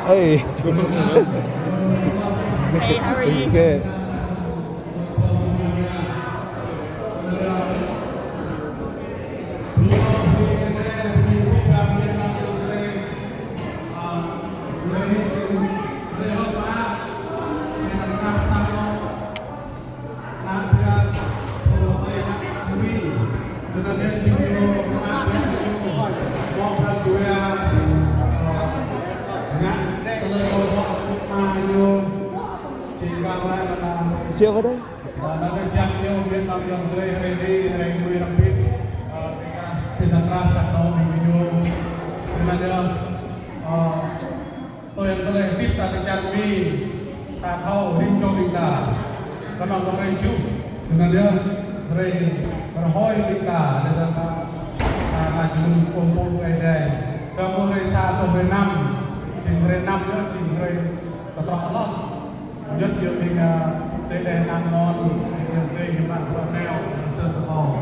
Hey. Hey, how are you? Good. Siapa dah? tôi có lẽ biết ta cái chân mi ta thâu linh cho mình là có nó có cái chú nên là rồi rồi hỏi mình là nên là chúng cùng cùng cái này rồi một người xa tôi về năm chỉ người năm nữa chỉ người là rõ lắm nhất nhiều mình tới đây năm ngon mình đây những bạn còn neo sơn hồ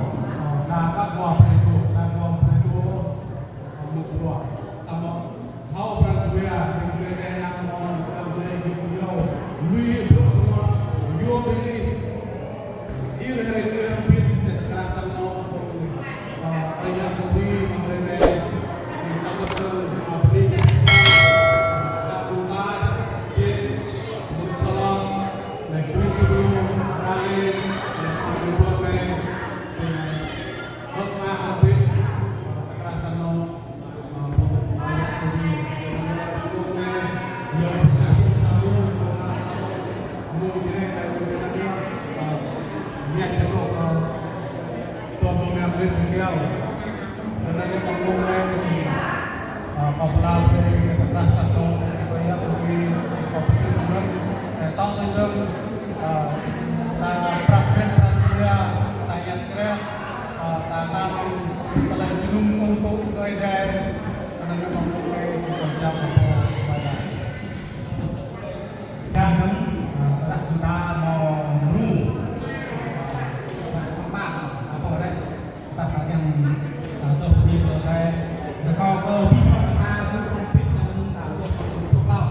là các hoa phải thuộc là hoa phải thuộc một quả sao đó thâu ra người mình đây năm ngon làm đây nhiều lui được mà vô đi yêu này người làm việc để ta sang nó ayah kopi mereka di Sabtu abdi Abdullah Jin Salam naik kuih sebelum rally naik kubur naik hotma abdi kekerasan no ayah kopi yang berjatuh sabun mungkin dari dia niat jauh tuan yang beliau dan ada panggungan popular dari kekerasan atau yang lebih kompetitif dan tahu tentang praktek dia tayang keren tanam pelajaran untuk gaya dan ada panggungan jam pada jangan tak kita mau ru apa đấy ta phải yang tôi đi rồi đây có cơ vi phạm ta cũng không biết là được thuộc lòng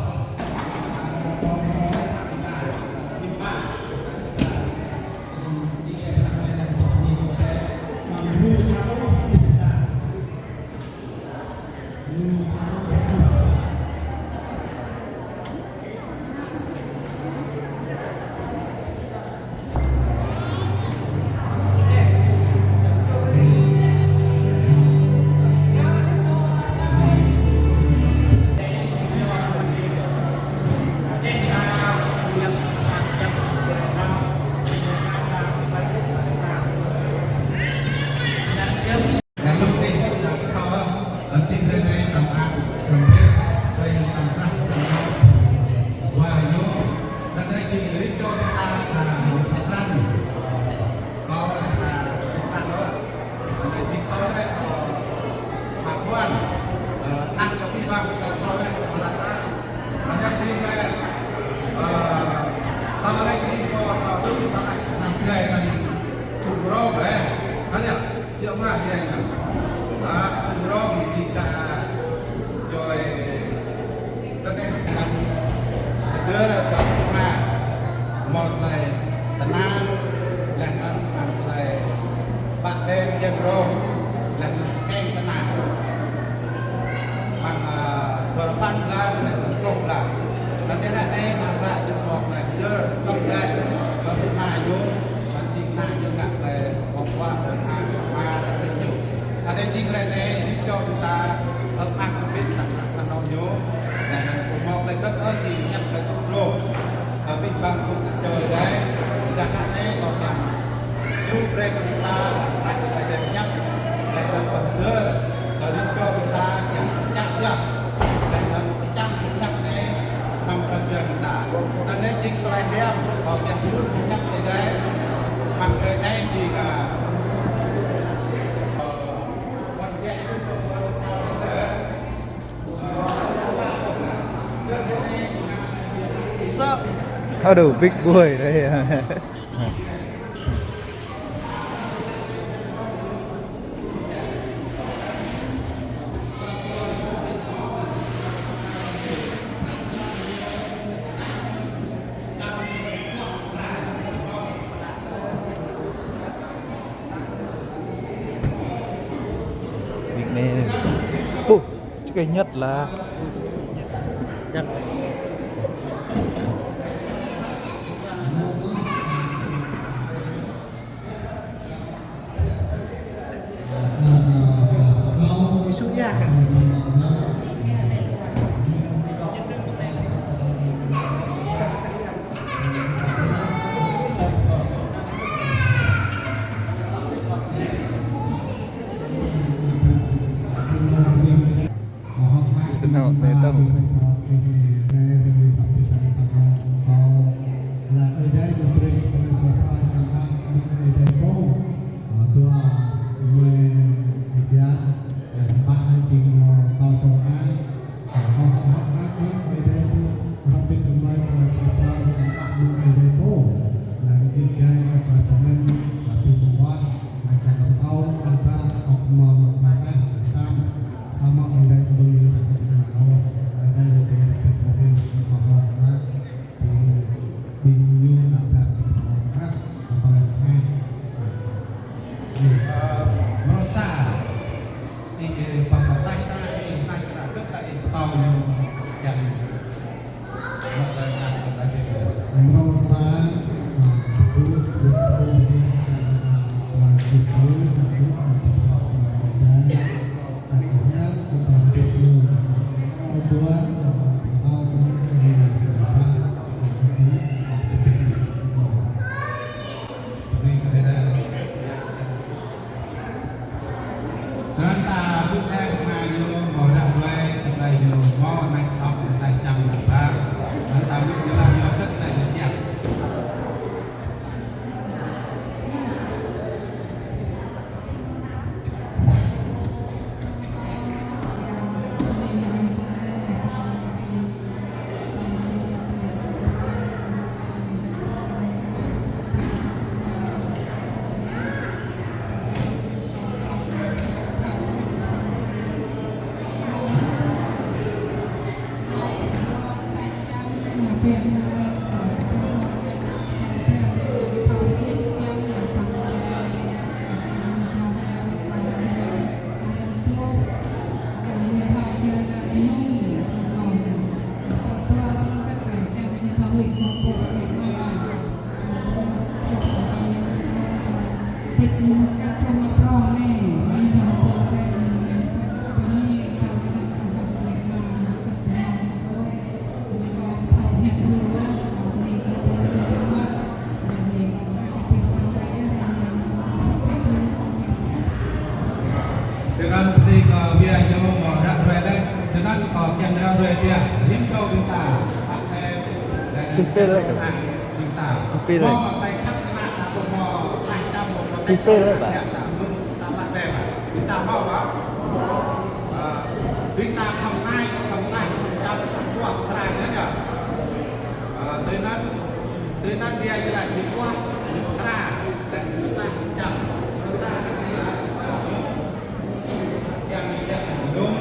còn vi phạm đi cái này là tôi đi rồi đây mà lu sao nó không chịu ra lu sao nó không chịu ra một này tenang dan nanti baten jemro dan keng kena mang korban lan dan lục lan dan dia này nampak jempol này dia lục lan có bị maju mancing nak juga le membuat an ma dan dia ada jingre này đi cho kita ăn không biết sẵn sàng đâu nhớ dan một lại cất ở thì nhập lại tụ rô bị băng cũng đã chơi đấy kita này còn nhằm trụ break của kita rạch lại đẹp nhắc lại lần bờ đưa rồi đi cho kita nhằm nhắc nhắc lại lần cái chân cũng nhắc này bằng trần truyền kita nên đấy chính lại đẹp còn nhằm trụ cũng nhắc vậy đấy bằng cái này thì cả Aduh, big boy đấy. cái nhất là chắc súc giác à? Senang datang. Pimpel lah. Pimpel lah. Pimpel lah pak. Kita không ai trong cuộc trai nữa nhở. Tới nên đi anh lại đi qua ra để chúng ta chậm nó ra cái là yang tidak đúng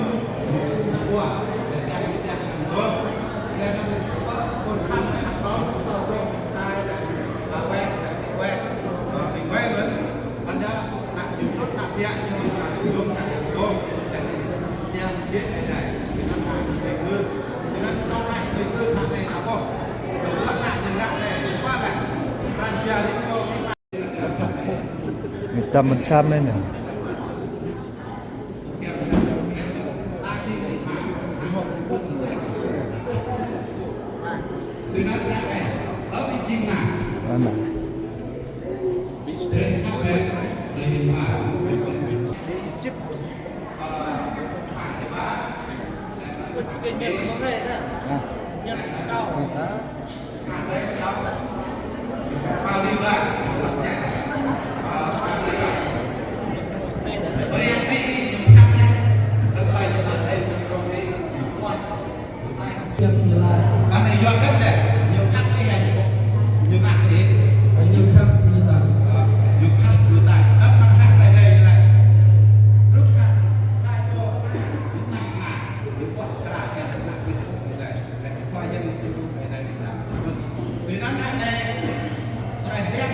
của để yang tidak đúng để nó con xăm này nó có tai là quen thì quen vẫn anh đã nặng những nốt nặng nhẹ nhưng mà đúng là đúng để yang biết cái này thì nó lại về hơn thì nó lại về hơn nặng này nào không đừng bắt lại những nặng này qua lại ran giờ thì cô Người ta mình xăm đây nè. từ đó ra này ở vị trí nào Mana? đến các bên để nhìn vào Chip. phải ba cái nhân có về đó À. nhân cao vào đi vào anh này do cách này nhiều khách cái này nhiều nặng thì nhiều khách như tài nhiều khách như tài đất năm khách này đây như này lúc nào sai cho những nặng nặng những quạt cả cái nặng những cái này để khoa nhân sử dụng cái này làm sử dụng thì năm khách này này em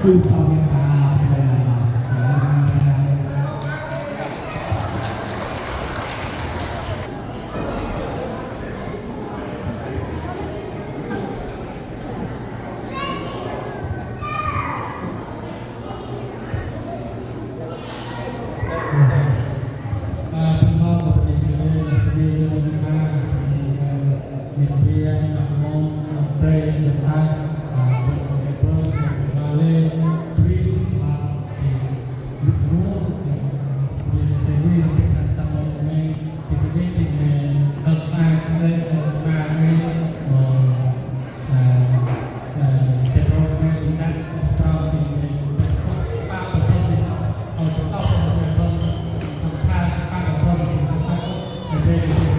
คือชาวเมียนมาเป็นอะไรมาพี่น้องกับเด็กๆเด็กๆเรียนมาเรียนเรียนมองเรียนต่างมาเล่นวิ่งมาลุกนู้นเรียนไปวิ่งกันสนุกไหมที่ไปวิ่งที่เนี่ยเดินทางเล่นมาให้เป็นโรงงานนักเราที่ป้าประเทศเอาจะต้องเป็นคนทำท่าป้ากับพ่อเป็นคนทำเป็นเรื่อง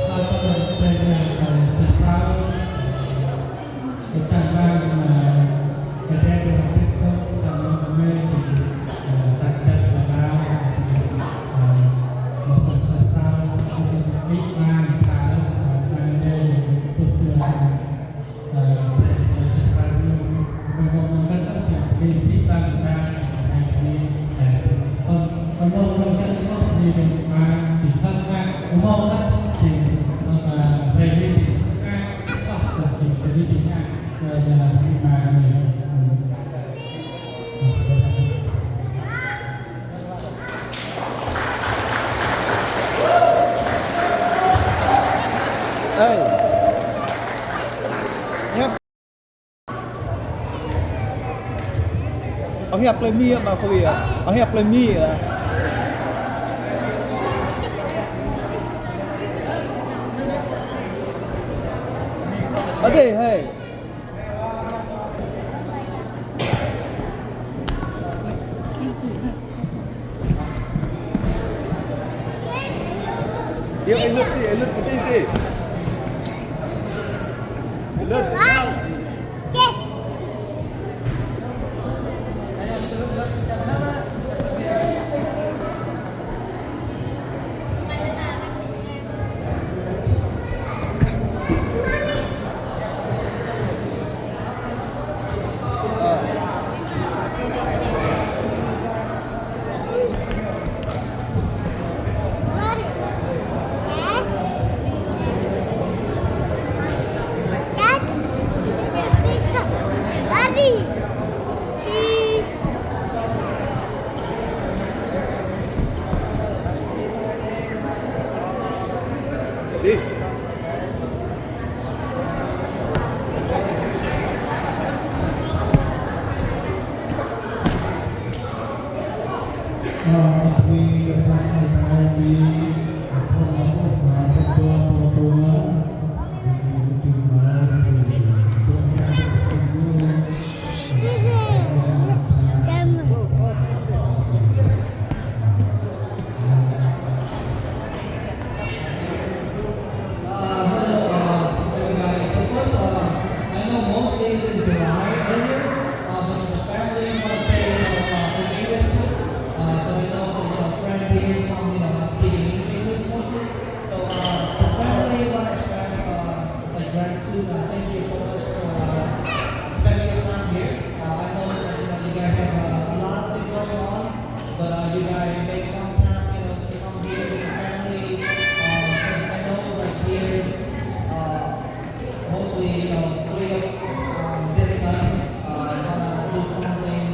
เราต้องเป็นสุดท้ายkita ada dengan Kristen sama dengan rakyat negara berserta iman kalau ada tujuan sekarang mengomongkan kehidupan kita ini mengomongkan kehidupan di tengah mengomongkan di religius jadi tidak dalam iman Hey. Nhấp. Ông hiệp lên mi mà cô gì à? Ông hiệp lên mi à? Ở đây hey. Dia elut putih ni. Elut. Đi. Kami bersama di Thank you so much for spending your time here. I know that you guys have a lot of things going on, but you guys make some time, to come here with your family. Since I know here, mostly, three of this son wanna do something.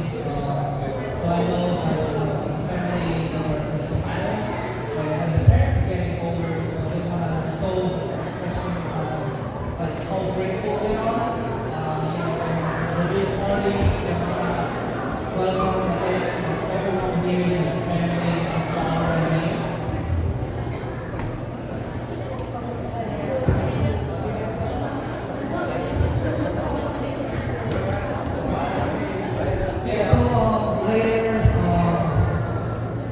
So I know the family or the family and the parent getting older, so they wanna show expression like how grateful they are. The big party and welcome everyone here, the family, and family. Yeah, so later,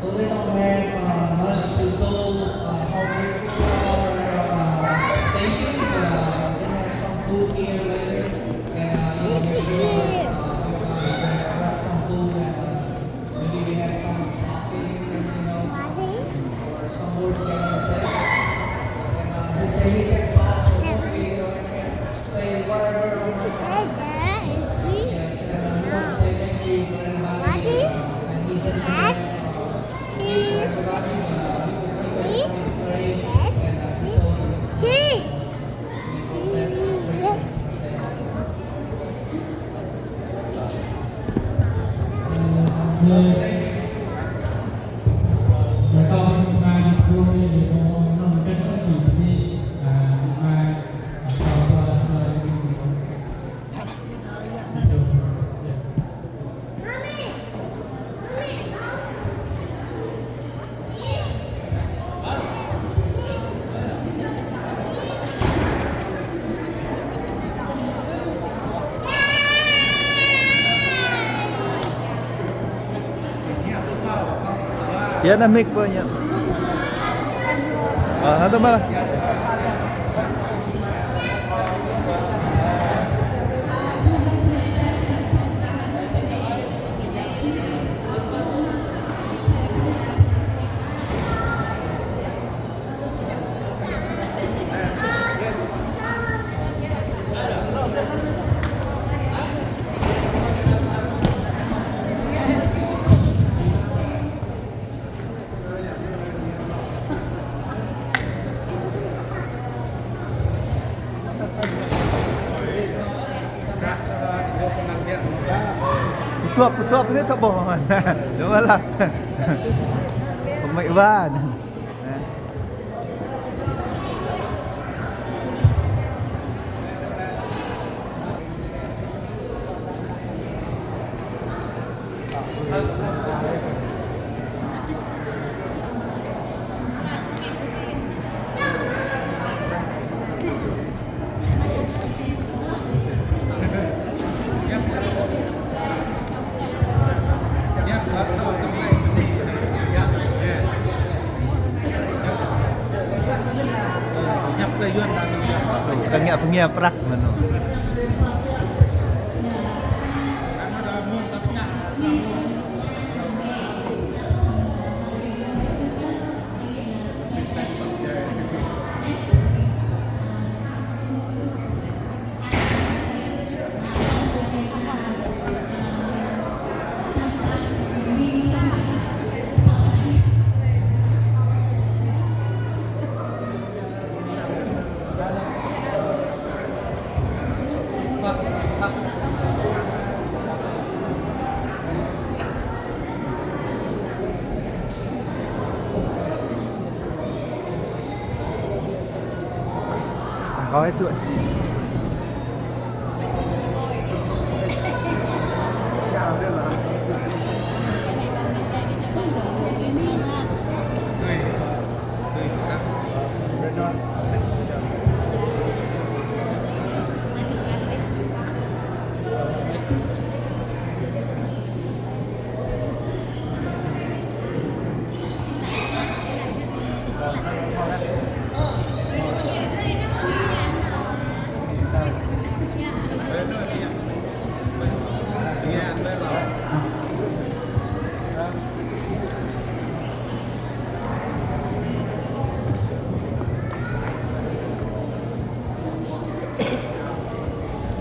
so we don't have much to show how grateful we are. Thank you. We have some food here later, and make sure everybody grab some food and maybe we have some talking, or some words we can say. And he say he can touch, or mostly, he can say whatever on my mind. Yes, and he wants แล้วก็มาดูในโมนนเป็นต้นอยู่ที่มาSiapa mic punya? Nanti malah. Tutup ini tak bohong. Coba lah. Pemain ban. Pengiap rak mana? Có hết tuổi.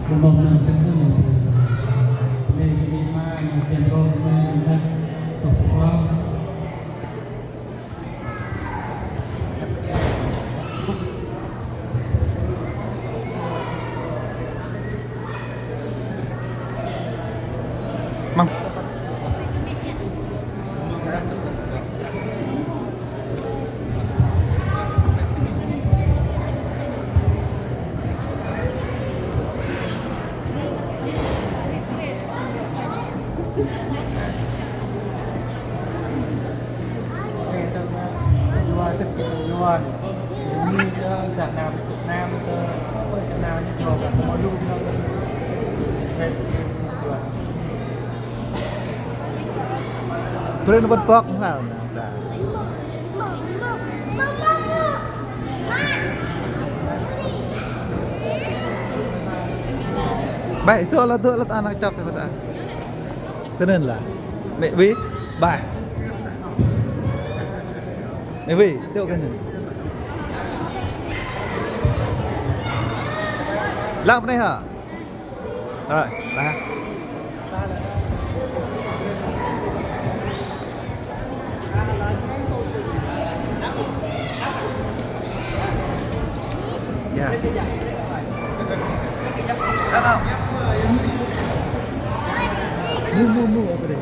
Pembangunan teknologi lima cenderung dan berpeluang Mang. Luan iniจากน้ำก็จะน้ำที่เราแบบมอลูกเราเป็นส่วน Beri dapat pok lah. Baik, itu lah anak cok kata. Keren lah. Wi, baik. Wi, itu keren. Lang apa ni ha? Alright, lah. Ya. Tahu. Mu apa dia?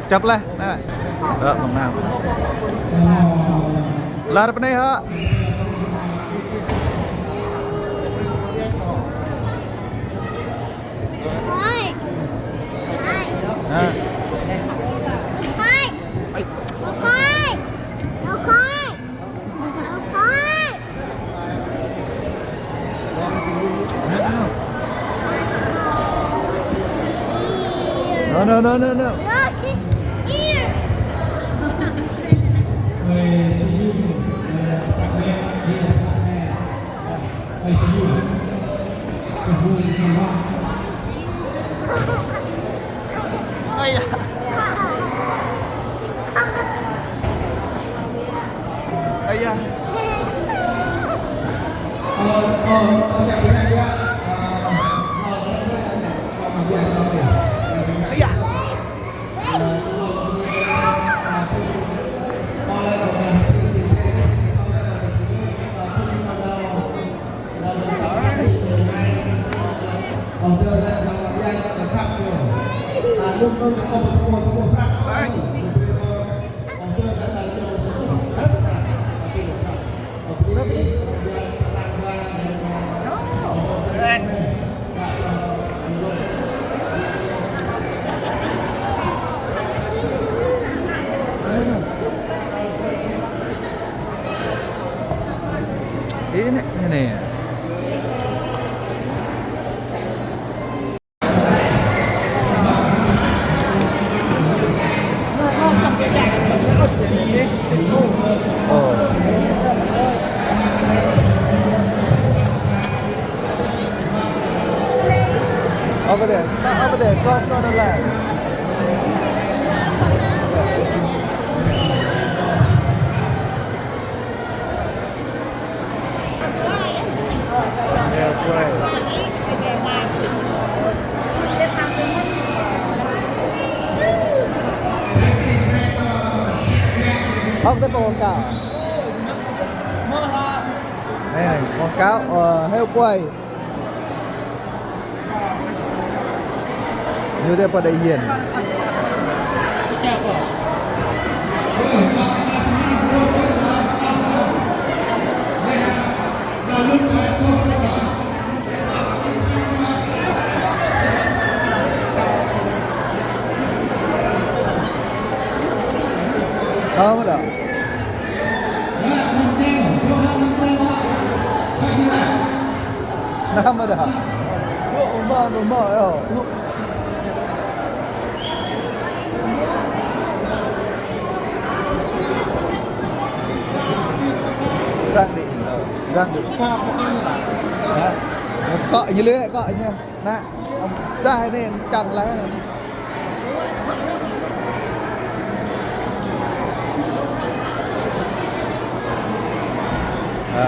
Chập lên đấy đó mong nào là bên đây hả à. No, no, no, no, no. Ây da. Ây da. Ây da. Ini nih. Over there, cross the line. That's right. Không tới quảng cáo. Đây này, quảng cáo heo quay. Như thế pada Ian. Không đâu. Nama dah. Rumah yo. Rang đi. Cọ như lưỡi cọ nha. Nè. Ra này chẳng lá này. Hả?